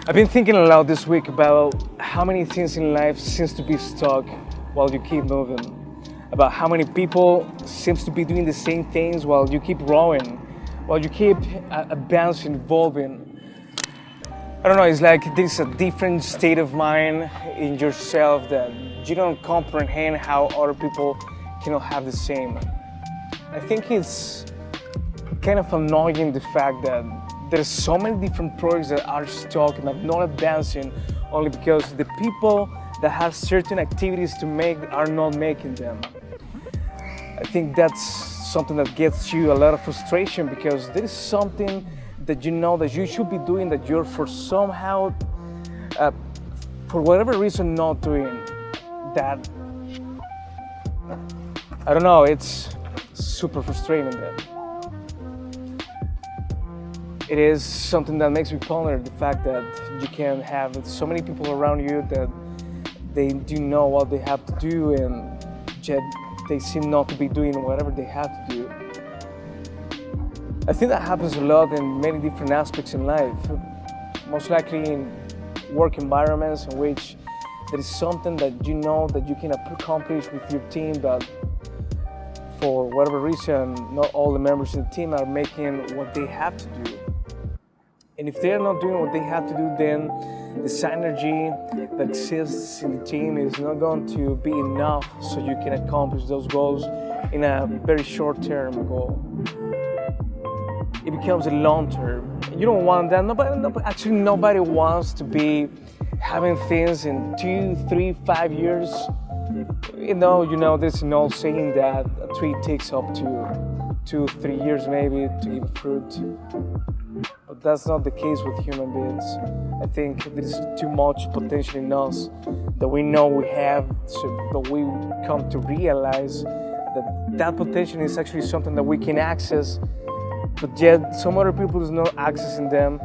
I've been thinking a lot this week about how many things in life seems to be stuck while you keep moving. About how many people seems to be doing the same things while you keep growing, while you keep advancing, evolving. I don't know, it's like there's a different state of mind in yourself that you don't comprehend how other people cannot have the same. I think it's kind of annoying the fact that there's so many different projects that are stuck and are not advancing only because the people that have certain activities to make are not making them. I think that's something that gets you a lot of frustration because there is something that you know that you should be doing that you're for somehow, for whatever reason, not doing that. I don't know, it's super frustrating that. It is something that makes me ponder the fact that you can have so many people around you that they do know what they have to do and yet they seem not to be doing whatever they have to do. I think that happens a lot in many different aspects in life, most likely in work environments in which there is something that you know that you can accomplish with your team, but for whatever reason, not all the members of the team are making what they have to do. And if they're not doing what they have to do, then the synergy that exists in the team is not going to be enough so you can accomplish those goals in a very short-term goal. It becomes a long-term. You don't want that. Nobody wants to be having things in 2, 3, 5 years. You know, there's an old saying that a tree takes up to 2, 3 years maybe to give fruit. But that's not the case with human beings. I think there is too much potential in us that we know we have, but we come to realize that potential is actually something that we can access, but yet some other people is not accessing them.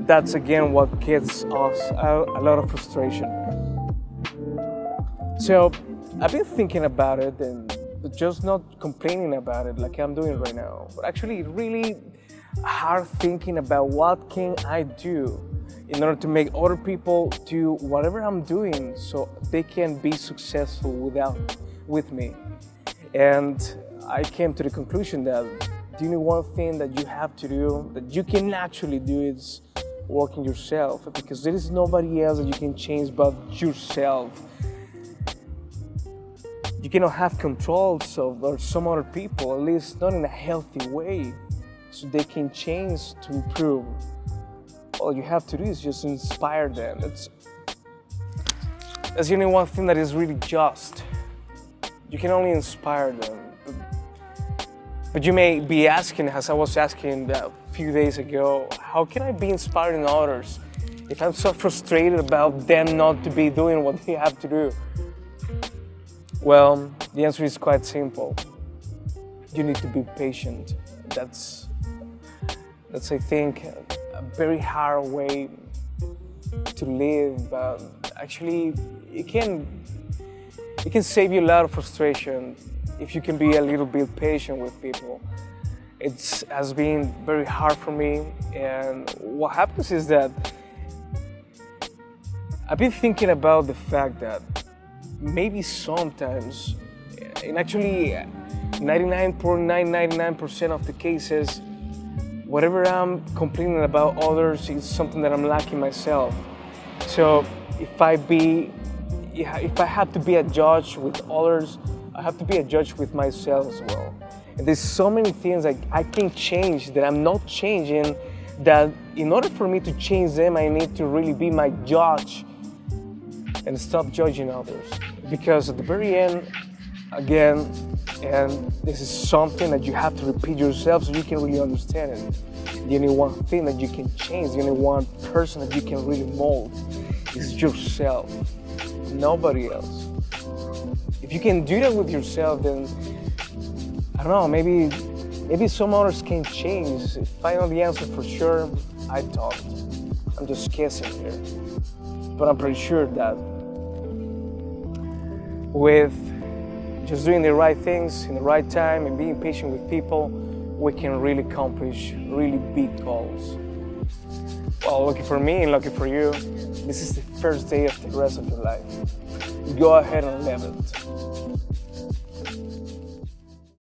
That's again what gets us a lot of frustration. So I've been thinking about it and just not complaining about it like I'm doing right now, but actually really hard thinking about what can I do in order to make other people do whatever I'm doing so they can be successful with me. And I came to the conclusion that the only one thing that you have to do, that you can actually do, is working yourself, because there is nobody else that you can change but yourself. You cannot have controls over some other people, at least not in a healthy way, so they can change to improve. All you have to do is just inspire them. That's the only one thing that is really just. You can only inspire them. But you may be asking, as I was asking a few days ago, how can I be inspiring others if I'm so frustrated about them not to be doing what they have to do? Well, the answer is quite simple. You need to be patient. That's I think, a very hard way to live. Actually, it can save you a lot of frustration if you can be a little bit patient with people. It has been very hard for me, and what happens is that I've been thinking about the fact that maybe sometimes, and actually 99.999% of the cases, whatever I'm complaining about others is something that I'm lacking myself. So if I have to be a judge with others, I have to be a judge with myself as well. And there's so many things that I can change that I'm not changing, that in order for me to change them, I need to really be my judge and stop judging others. Because at the very end, again, and this is something that you have to repeat yourself so you can really understand it. The only one thing that you can change, the only one person that you can really mold is yourself, nobody else. If you can do that with yourself, then I don't know, maybe some others can change. If I know the answer for sure, I don't. I'm just guessing here. But I'm pretty sure that with just doing the right things in the right time and being patient with people, we can really accomplish really big goals. Well, lucky for me and lucky for you, this is the first day of the rest of your life. Go ahead and live it.